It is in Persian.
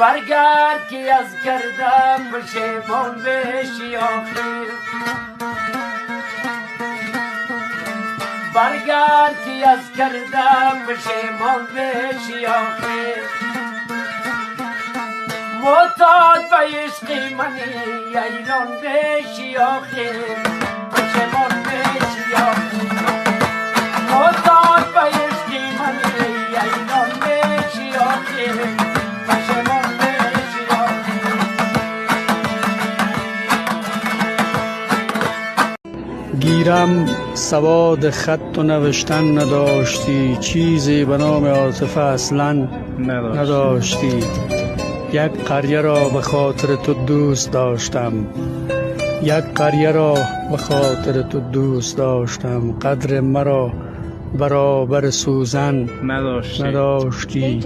برگرد که از کردم پشیمان بشی آخر برگرد که از کردم پشیمان بشی آخر معتاد به عشق منی ایران بشی آخر پشیمان بشی آخر معتاد به عشق منی ایران بشی آخر پشیمان بشی آخر گیرم سواد خط و نوشتن نداشتی، چیزی به نام عاطفه اصلا نداشتی. یک قریه را به خاطر تو دوست داشتم، یک قریه را به خاطر تو دوست داشتم. قدر مرا برابر سوزن نداشتی.